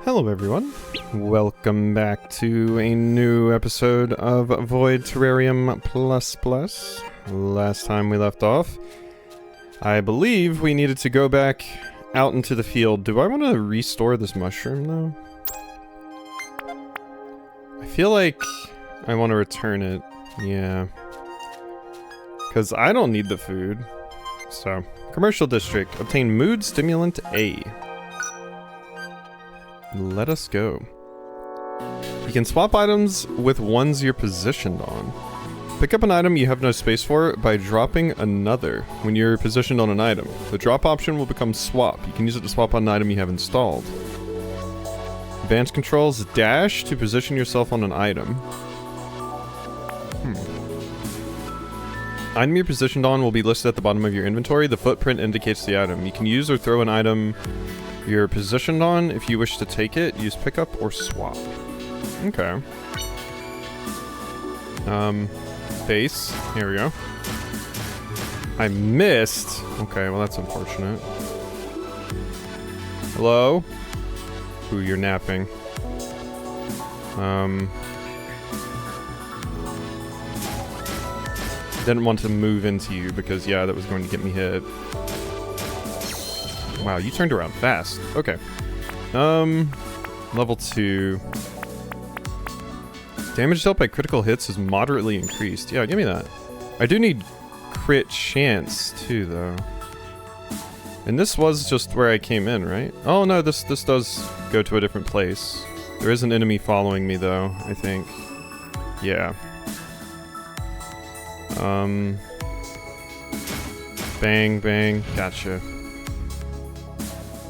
Hello everyone, welcome back to a new episode of Void Terrarium Plus Plus. Last time we left off, I believe we needed to go back out into the field. Do I want to restore this mushroom though? I feel like I want to return it, yeah. Because I don't need the food. So, Commercial District, obtain Mood Stimulant A. Let us go. You can swap items with ones you're positioned on. Pick up an item you have no space for by dropping another when you're positioned on an item. The drop option will become swap. You can use it to swap on an item you have installed. Advanced controls, dash to position yourself on an item. Item you're positioned on will be listed at the bottom of your inventory. The footprint indicates the item. You can use or throw an item you're positioned on. If you wish to take it, use pickup or swap. Okay. Base. Here we go. I missed. Okay, well that's unfortunate. Hello? Ooh, you're napping. Didn't want to move into you because, yeah, that was going to get me hit. Wow, you turned around fast. Okay. Level 2. Damage dealt by critical hits is moderately increased. Yeah, give me that. I do need crit chance, too, though. And this was just where I came in, right? Oh, no, this does go to a different place. There is an enemy following me, though, I think. Yeah. Bang, bang. Gotcha.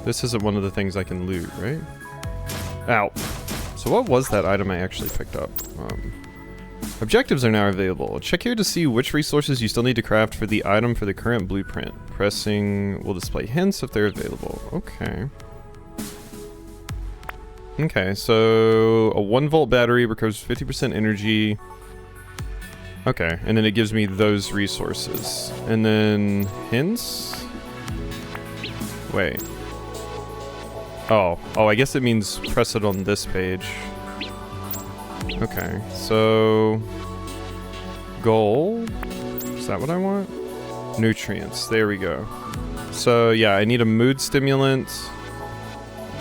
This isn't one of the things I can loot, right? Ow. So what was that item I actually picked up? Objectives are now available. Check here to see which resources you still need to craft for the item for the current blueprint. Pressing will display hints if they're available. Okay. Okay, so a 1-volt battery recovers 50% energy. Okay, and then it gives me those resources. And then hints? Wait. Oh, I guess it means press it on this page. Okay, so goal? Is that what I want? Nutrients, there we go. So yeah, I need a mood stimulant.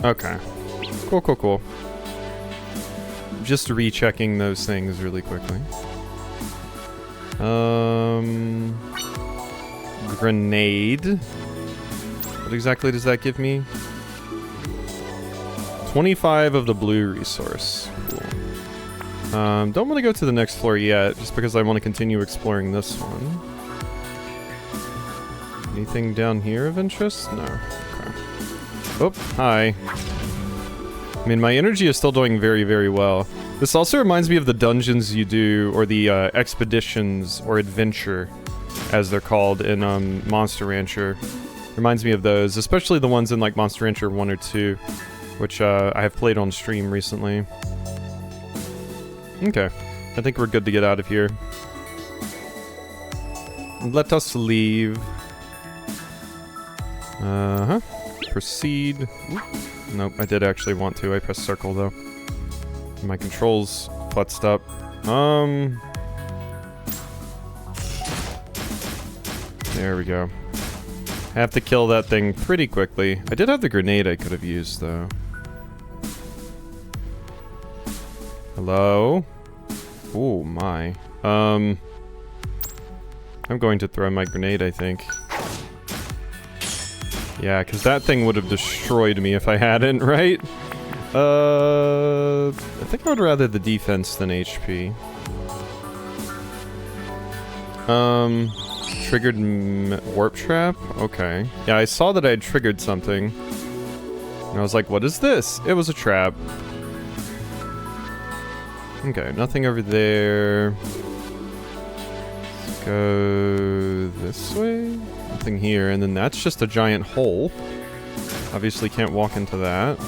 Okay, cool. Just rechecking those things really quickly. Grenade. What exactly does that give me? 25 of the blue resource. Cool. Don't want to go to the next floor yet, just because I want to continue exploring this one. Anything down here of interest? No. Okay. Oh, hi. I mean, my energy is still doing very, very well. This also reminds me of the dungeons you do, or the expeditions, or adventure, as they're called in Monster Rancher. Reminds me of those, especially the ones in like Monster Rancher 1 or 2. Which I have played on stream recently. Okay, I think we're good to get out of here. Let us leave. Proceed. Oop. Nope, I did actually want to. I pressed circle though. My controls futzed up. There we go. Have to kill that thing pretty quickly. I did have the grenade I could have used though. Hello? Oh my. I'm going to throw my grenade, I think. Yeah, because that thing would have destroyed me if I hadn't, right? I think I would rather the defense than HP. Triggered warp trap? Okay. Yeah, I saw that I had triggered something. And I was like, what is this? It was a trap. Okay, nothing over there. Let's go this way. Nothing here, and then that's just a giant hole. Obviously can't walk into that.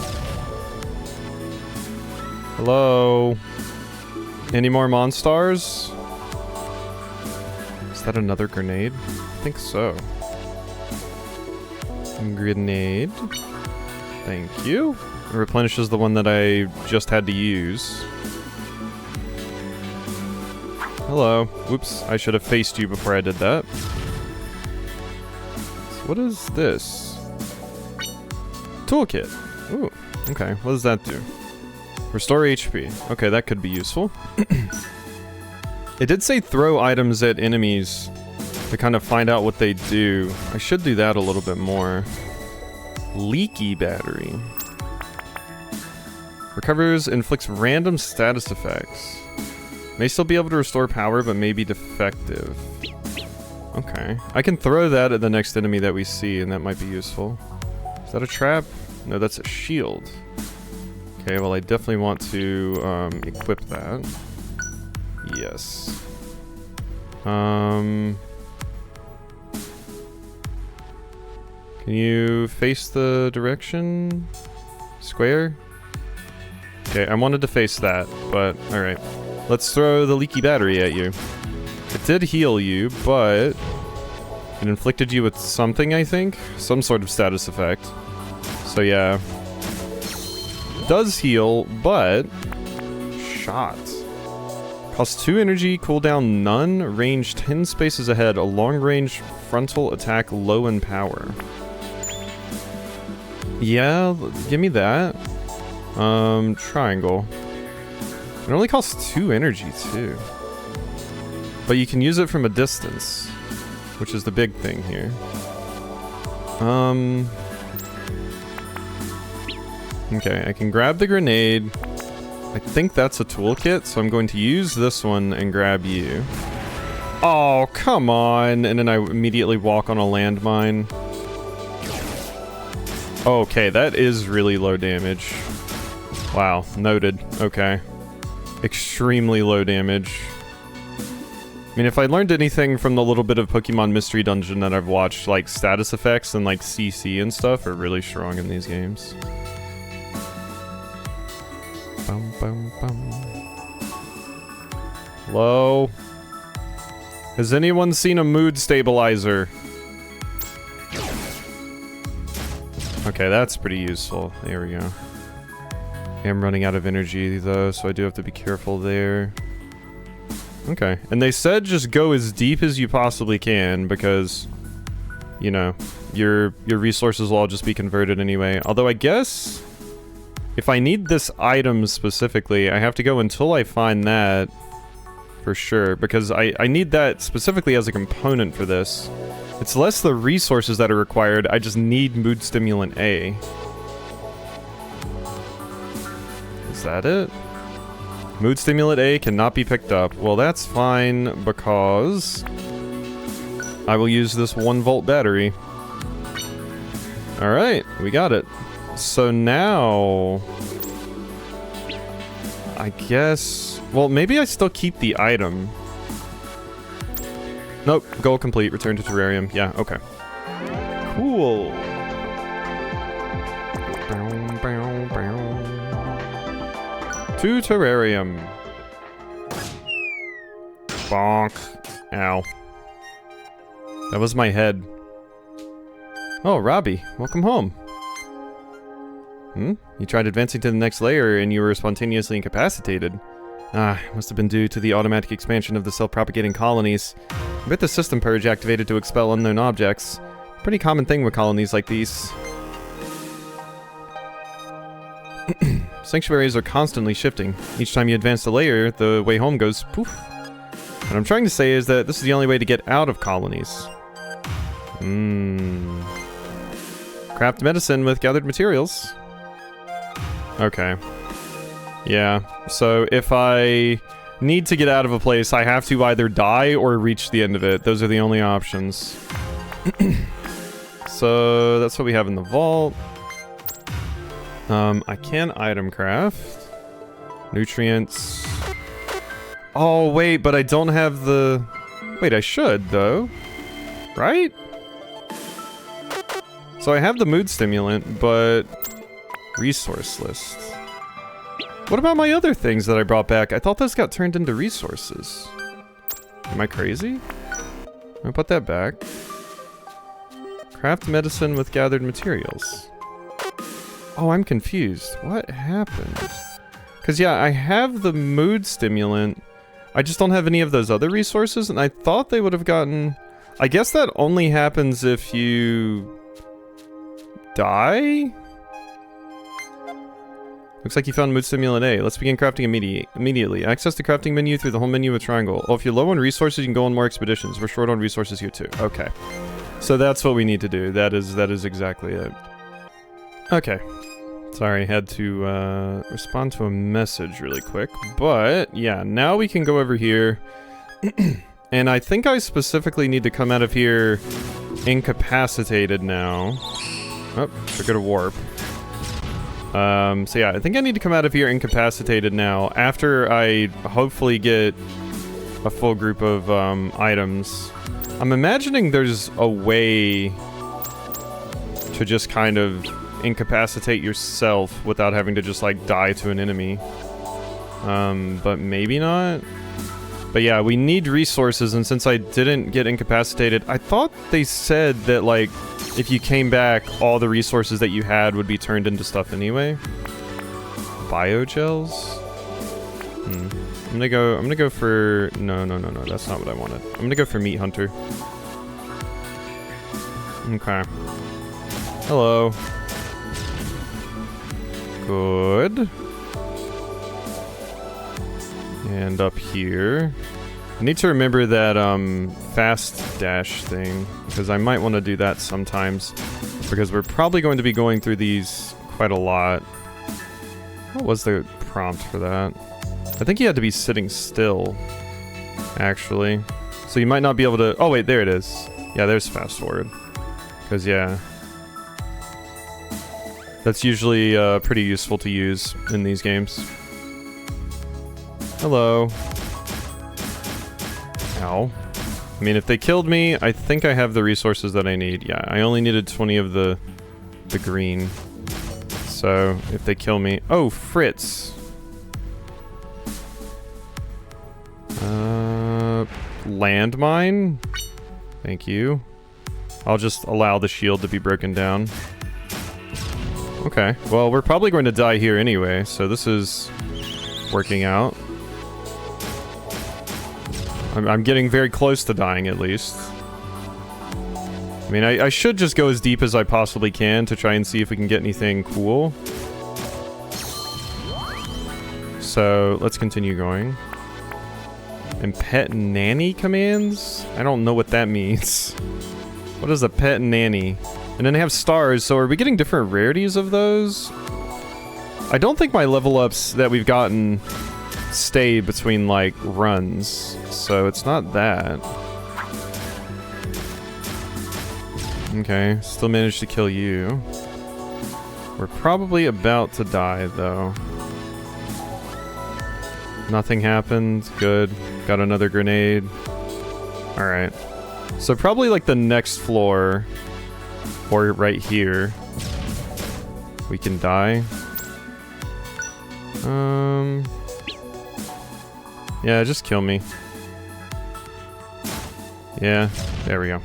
Hello? Any more monsters? Is that another grenade? I think so. Grenade. Thank you. replenishes the one that I just had to use. Hello. Whoops, I should have faced you before I did that. So what is this? Toolkit. Ooh, okay. What does that do? Restore HP. Okay, that could be useful. It did say throw items at enemies to kind of find out what they do. I should do that a little bit more. Leaky battery. Recovers, inflicts random status effects. May still be able to restore power, but may be defective. Okay. I can throw that at the next enemy that we see, and that might be useful. Is that a trap? No, that's a shield. Okay, well I definitely want to equip that. Yes. Can you face the direction? Square? Okay, I wanted to face that, but alright. Let's throw the leaky battery at you. It did heal you, but it inflicted you with something, I think? Some sort of status effect. So yeah. It does heal, but shot. Costs 2 energy, cooldown none, range 10 spaces ahead, a long range frontal attack low in power. Yeah, give me that. Triangle. It only costs 2 energy too. But you can use it from a distance, which is the big thing here. Okay, I can grab the grenade. I think that's a toolkit, so I'm going to use this one and grab you. Oh, come on! And then I immediately walk on a landmine. Okay, that is really low damage. Wow, noted. Okay. Extremely low damage. I mean, if I learned anything from the little bit of Pokemon Mystery Dungeon that I've watched, like, status effects and, like, CC and stuff are really strong in these games. Bum, bum, bum. Hello? Has anyone seen a mood stabilizer? Okay, that's pretty useful. There we go. I'm running out of energy, though, so I do have to be careful there. Okay, and they said just go as deep as you possibly can, because, you know, your resources will all just be converted anyway. Although I guess, if I need this item specifically, I have to go until I find that, for sure, because I need that specifically as a component for this. It's less the resources that are required, I just need Mood Stimulant A. Is that it? Mood Stimulant A cannot be picked up. Well, that's fine, because I will use this 1-volt battery. Alright, we got it. So now, I guess, well, maybe I still keep the item. Nope, goal complete, return to Terrarium. Yeah, okay. Cool. To Terrarium. Bonk. Ow. That was my head. Oh, Robbie, welcome home. You tried advancing to the next layer and you were spontaneously incapacitated. Ah, must have been due to the automatic expansion of the self-propagating colonies. I bet the system purge activated to expel unknown objects. Pretty common thing with colonies like these. Sanctuaries are constantly shifting. Each time you advance a layer, the way home goes poof. What I'm trying to say is that this is the only way to get out of colonies. Craft medicine with gathered materials. Okay. Yeah, so if I need to get out of a place, I have to either die or reach the end of it. Those are the only options. So that's what we have in the vault. I can item craft. Nutrients. Oh, wait, but I don't have the... Wait, I should, though. Right? So I have the mood stimulant, but... Resource list. What about my other things that I brought back? I thought those got turned into resources. Am I crazy? I'm gonna put that back. Craft medicine with gathered materials. Oh, I'm confused. What happened? Because, yeah, I have the mood stimulant. I just don't have any of those other resources, and I thought they would have gotten... I guess that only happens if you... die? Looks like you found mood stimulant A. Let's begin crafting immediately. Access the crafting menu through the home menu with triangle. Oh, if you're low on resources, you can go on more expeditions. We're short on resources here too. Okay. So that's what we need to do. That is exactly it. Okay. Sorry, had to respond to a message really quick. But, yeah, now we can go over here. And I think I specifically need to come out of here incapacitated now. Oh, triggered a warp. So yeah, I think I need to come out of here incapacitated now after I hopefully get a full group of items. I'm imagining there's a way to just kind of incapacitate yourself without having to just like die to an enemy. But maybe not. But yeah, we need resources, and since I didn't get incapacitated, I thought they said that like if you came back, all the resources that you had would be turned into stuff anyway. Biogels? I'm gonna go for... No, that's not what I wanted. I'm gonna go for Meat Hunter. Okay. Hello. Good. And up here. I need to remember that fast dash thing, because I might want to do that sometimes, because we're probably going to be going through these quite a lot. What was the prompt for that? I think you had to be sitting still, actually. So you might not be able to... Oh wait, there it is. Yeah, there's fast forward. Because yeah. That's usually pretty useful to use in these games. Hello. Ow. I mean, if they killed me, I think I have the resources that I need. Yeah, I only needed 20 of the green. So, if they kill me... Oh, Fritz! Landmine? Thank you. I'll just allow the shield to be broken down. Okay, well, we're probably going to die here anyway, so this is working out. I'm getting very close to dying, at least. I mean, I should just go as deep as I possibly can to try and see if we can get anything cool. So, let's continue going. And pet nanny commands? I don't know what that means. What is a pet nanny? And then they have stars, so are we getting different rarities of those? I don't think my level ups that we've gotten stay between, like, runs. So it's not that. Okay, still managed to kill you. We're probably about to die, though. Nothing happened. Good. Got another grenade. Alright. So probably, like, the next floor, or right here, we can die. Yeah, just kill me. Yeah, there we go.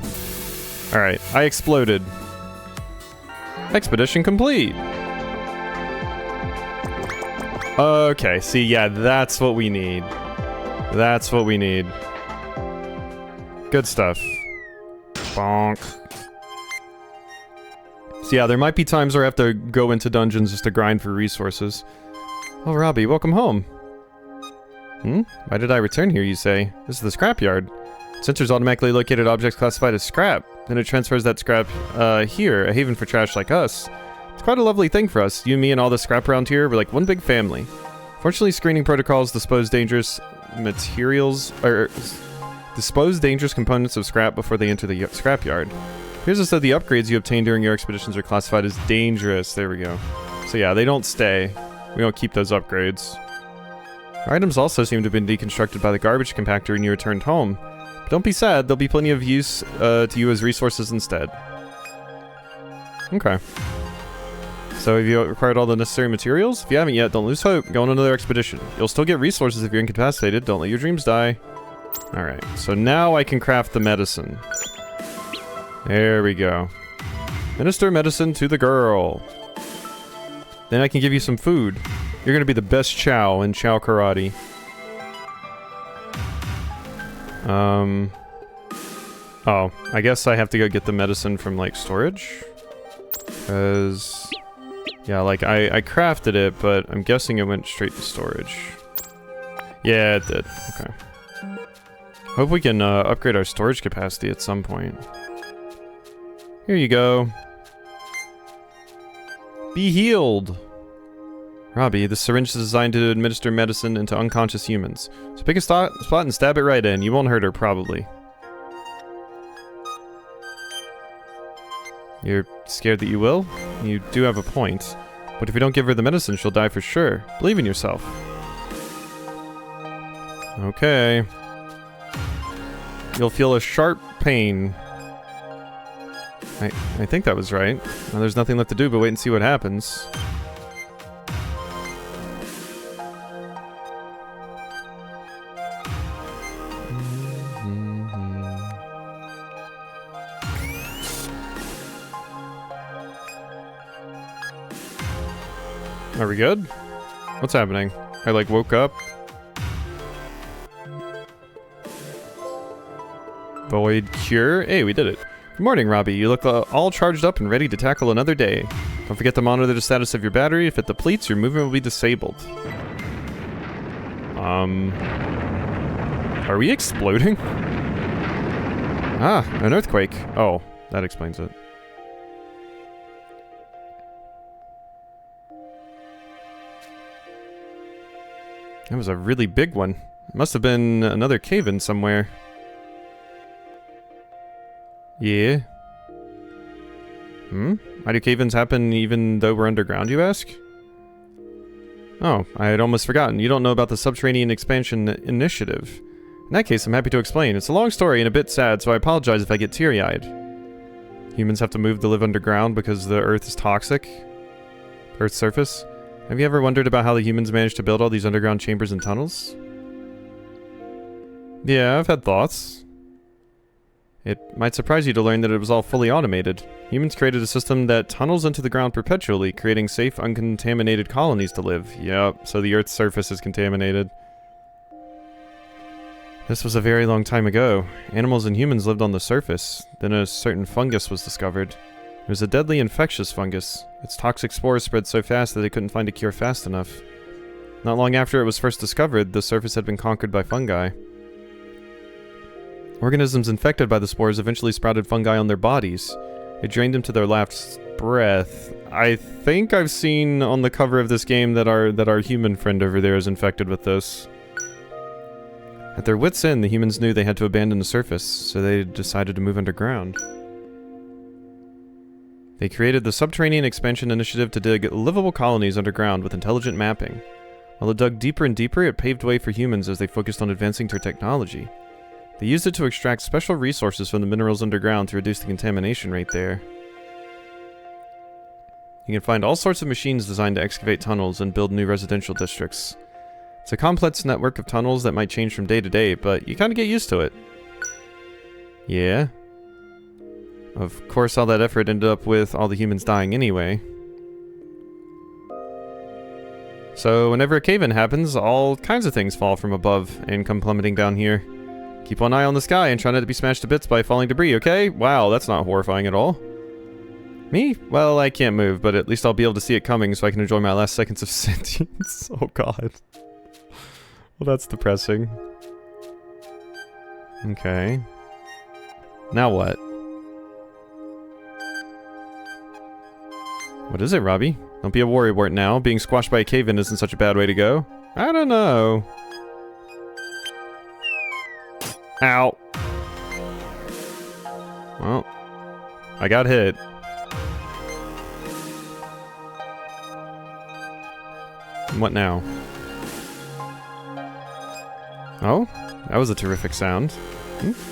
Alright, I exploded. Expedition complete! Okay, see, yeah, that's what we need. That's what we need. Good stuff. Bonk. So yeah, there might be times where I have to go into dungeons just to grind for resources. Oh, Robbie, welcome home. Why did I return here, you say? This is the scrapyard. Sensors automatically located objects classified as scrap. Then it transfers that scrap, here, a haven for trash like us. It's quite a lovely thing for us. You, me, and all the scrap around here, we're like one big family. Fortunately, screening protocols dispose dangerous materials, or dispose dangerous components of scrap before they enter the scrapyard. Here's us that the upgrades you obtained during your expeditions are classified as dangerous. There we go. So yeah, they don't stay. We don't keep those upgrades. Our items also seem to have been deconstructed by the garbage compactor when you returned home. But don't be sad, there'll be plenty of use to you as resources instead. Okay. So have you acquired all the necessary materials? If you haven't yet, don't lose hope. Go on another expedition. You'll still get resources if you're incapacitated. Don't let your dreams die. Alright, so now I can craft the medicine. There we go. Minister medicine to the girl. Then I can give you some food. You're gonna be the best Chow in Chow Karate. Oh, I guess I have to go get the medicine from, like, storage? Because... yeah, like, I crafted it, but I'm guessing it went straight to storage. Yeah, it did. Okay. Hope we can, upgrade our storage capacity at some point. Here you go. Be healed! Robbie, this syringe is designed to administer medicine into unconscious humans. So pick a spot and stab it right in. You won't hurt her, probably. You're scared that you will? You do have a point. But if you don't give her the medicine, she'll die for sure. Believe in yourself. Okay. You'll feel a sharp pain. I think that was right. Well, there's nothing left to do but wait and see what happens. Are we good? What's happening? I like woke up. Void cure? Hey, we did it. Good morning, Robbie. You look all charged up and ready to tackle another day. Don't forget to monitor the status of your battery. If it depletes, your movement will be disabled. Are we exploding? Ah, an earthquake. Oh, that explains it. That was a really big one. It must have been another cave-in somewhere. Yeah. Why do cave-ins happen even though we're underground, you ask? Oh, I had almost forgotten. You don't know about the Subterranean Expansion Initiative. In that case, I'm happy to explain. It's a long story and a bit sad, so I apologize if I get teary-eyed. Humans have to move to live underground because the Earth is toxic. Earth's surface. Have you ever wondered about how the humans managed to build all these underground chambers and tunnels? Yeah, I've had thoughts. It might surprise you to learn that it was all fully automated. Humans created a system that tunnels into the ground perpetually, creating safe, uncontaminated colonies to live. Yep, so the Earth's surface is contaminated. This was a very long time ago. Animals and humans lived on the surface. Then a certain fungus was discovered. It was a deadly infectious fungus. Its toxic spores spread so fast that they couldn't find a cure fast enough. Not long after it was first discovered, the surface had been conquered by fungi. Organisms infected by the spores eventually sprouted fungi on their bodies. It drained them to their last breath. I think I've seen on the cover of this game that our human friend over there is infected with this. At their wits' end, the humans knew they had to abandon the surface, so they decided to move underground. They created the Subterranean Expansion Initiative to dig livable colonies underground with intelligent mapping. While it dug deeper and deeper, it paved way for humans as they focused on advancing their technology. They used it to extract special resources from the minerals underground to reduce the contamination rate there. You can find all sorts of machines designed to excavate tunnels and build new residential districts. It's a complex network of tunnels that might change from day to day, but you kind of get used to it. Yeah. Of course, all that effort ended up with all the humans dying anyway. So, whenever a cave-in happens, all kinds of things fall from above and come plummeting down here. Keep one eye on the sky and try not to be smashed to bits by falling debris, okay? Wow, that's not horrifying at all. Me? Well, I can't move, but at least I'll be able to see it coming so I can enjoy my last seconds of sentience. Oh god. Well, that's depressing. Okay. Now what? What is it, Robbie? Don't be a worrywart now. Being squashed by a cave-in isn't such a bad way to go. I don't know. Ow. Well, I got hit. What now? Oh, that was a terrific sound.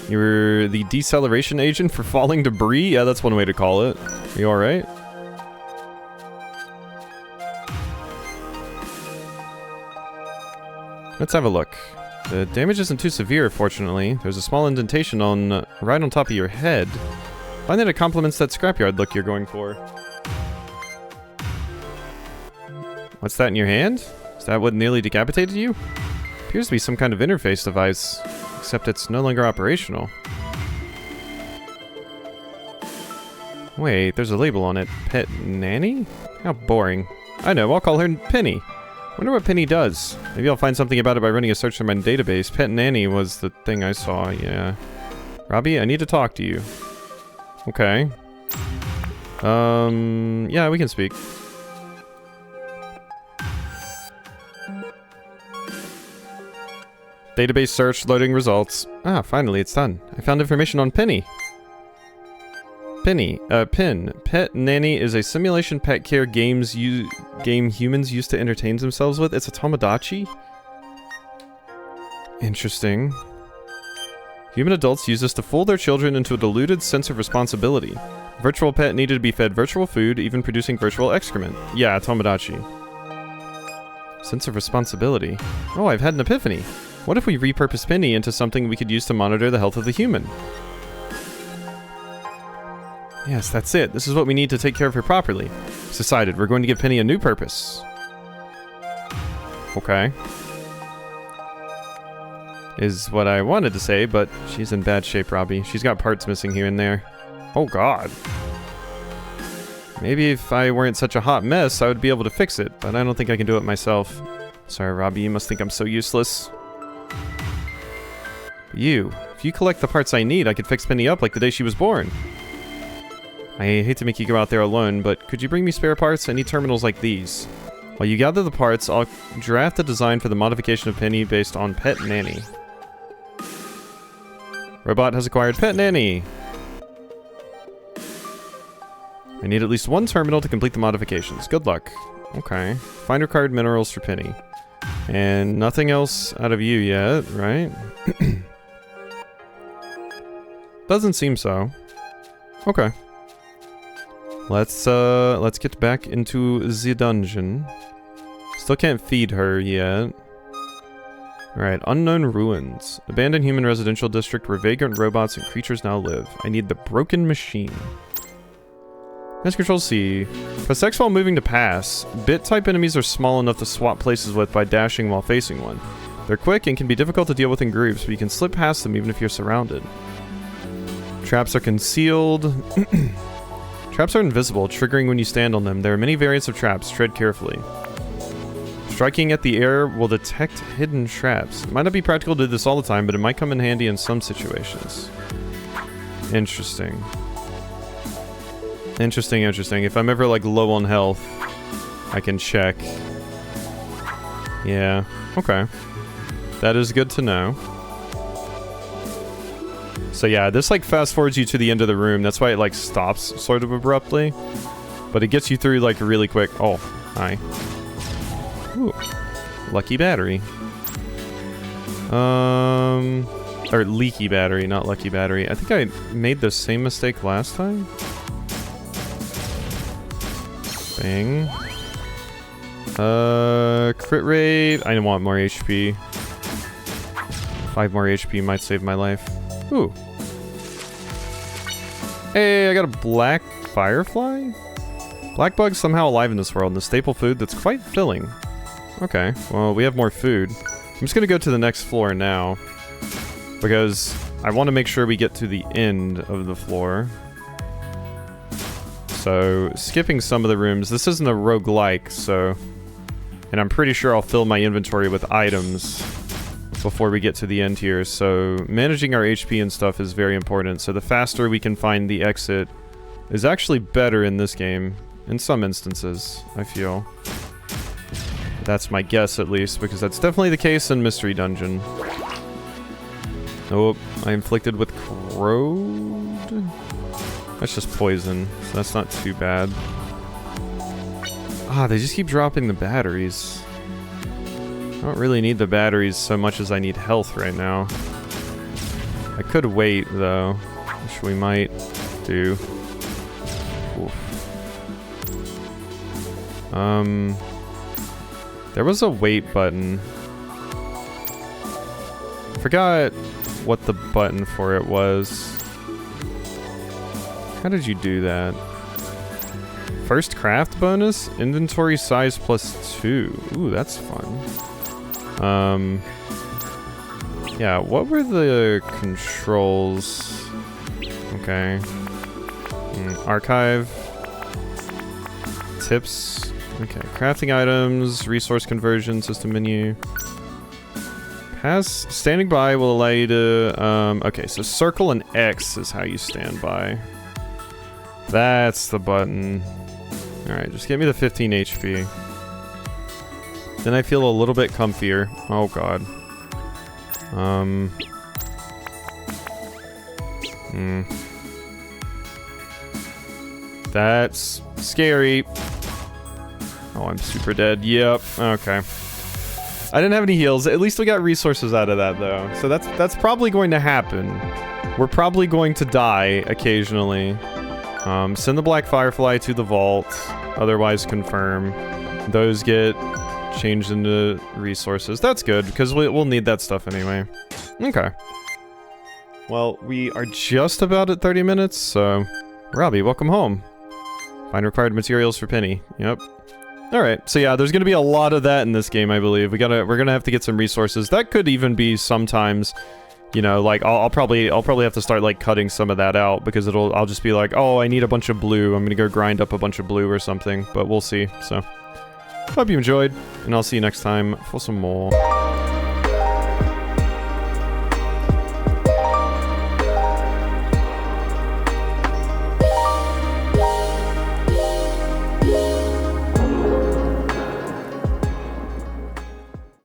You were the deceleration agent for falling debris? Yeah, that's one way to call it. Are you alright? Let's have a look. The damage isn't too severe, fortunately. There's a small indentation on right on top of your head. Find that it complements that scrapyard look you're going for. What's that in your hand? Is that what nearly decapitated you? Appears to be some kind of interface device, except it's no longer operational. Wait, there's a label on it. Pet Nanny? How boring. I know, I'll call her Penny. Wonder what Penny does. Maybe I'll find something about it by running a search in my database. Pet Nanny was the thing I saw, yeah. Robbie, I need to talk to you. Okay. Yeah, we can speak. Database search, loading results. Ah, finally, it's done. I found information on Penny. Penny, Pin. Pet Nanny is a simulation pet care game humans use to entertain themselves with. It's a Tomodachi? Interesting. Human adults use this to fool their children into a deluded sense of responsibility. Virtual pet needed to be fed virtual food, even producing virtual excrement. Yeah, Tomodachi. Sense of responsibility. Oh, I've had an epiphany. What if we repurpose Penny into something we could use to monitor the health of the human? Yes, that's it. This is what we need to take care of her properly. It's decided. We're going to give Penny a new purpose. Okay. Is what I wanted to say, but she's in bad shape, Robbie. She's got parts missing here and there. Oh, God. Maybe if I weren't such a hot mess, I would be able to fix it, but I don't think I can do it myself. Sorry, Robbie. You must think I'm so useless. If you collect the parts I need, I could fix Penny up like the day she was born. I hate to make you go out there alone, but could you bring me spare parts? I need terminals like these. While you gather the parts, I'll draft a design for the modification of Penny based on Pet Nanny. Robot has acquired Pet Nanny. I need at least one terminal to complete the modifications. Good luck. Okay. Find required minerals for Penny. And nothing else out of you yet, right? Doesn't seem so. Okay. Let's get back into the dungeon. Still can't feed her yet. Alright, unknown ruins. Abandoned human residential district where vagrant robots and creatures now live. I need the broken machine. Press Control C. Press X while moving to pass. Bit-type enemies are small enough to swap places with by dashing while facing one. They're quick and can be difficult to deal with in groups, but you can slip past them even if you're surrounded. Traps are concealed. Traps are invisible, triggering when you stand on them. There are many variants of traps. Tread carefully. Striking at the air will detect hidden traps. It might not be practical to do this all the time, but it might come in handy in some situations. Interesting. Interesting, interesting. If I'm ever, like, low on health, I can check. Yeah. Okay. That is good to know. So yeah, this like fast forwards you to the end of the room. That's why it like stops sort of abruptly. But it gets you through like really quick. Oh, hi. Ooh. Lucky battery. Or leaky battery, not lucky battery. I think I made the same mistake last time. Bang. Crit rate. I want more HP. 5 more HP might save my life. Ooh. Hey, I got a black firefly? Black bug's somehow alive in this world, and the staple food that's quite filling. Okay, well, we have more food. I'm just gonna go to the next floor now, because I want to make sure we get to the end of the floor. So, skipping some of the rooms. This isn't a roguelike, so... And I'm pretty sure I'll fill my inventory with items before we get to the end here, so managing our HP and stuff is very important, so the faster we can find the exit is actually better in this game, in some instances, I feel. That's my guess, at least, because that's definitely the case in Mystery Dungeon. Oh, I inflicted with corrode? That's just poison, so that's not too bad. Ah, they just keep dropping the batteries. I don't really need the batteries so much as I need health right now. I could wait, though, which we might do. Oof. There was a wait button. Forgot what the button for it was. How did you do that? First craft bonus, inventory size +2. Ooh, that's fun. Yeah, what were the controls? Okay. Archive. Tips. Okay, crafting items, resource conversion, system menu. Pass, standing by will allow you to, okay, so circle and X is how you stand by. That's the button. Alright, just give me the 15 HP. Then I feel a little bit comfier. Oh god. That's scary. Oh, I'm super dead. Yep, okay. I didn't have any heals. At least we got resources out of that, though. So that's probably going to happen. We're probably going to die occasionally. Send the Black Firefly to the vault. Otherwise confirm. Those get changed into resources. That's good, because we'll need that stuff anyway. Okay. Well, we are just about at 30 minutes, so... Robbie, welcome home. Find required materials for Penny. Yep. Alright, so yeah, there's gonna be a lot of that in this game, I believe. We're gonna have to get some resources. That could even be sometimes, you know, like, I'll probably have to start, like, cutting some of that out, because I'll just be like, oh, I need a bunch of blue. I'm gonna go grind up a bunch of blue or something, but we'll see, so. Hope you enjoyed, and I'll see you next time for some more.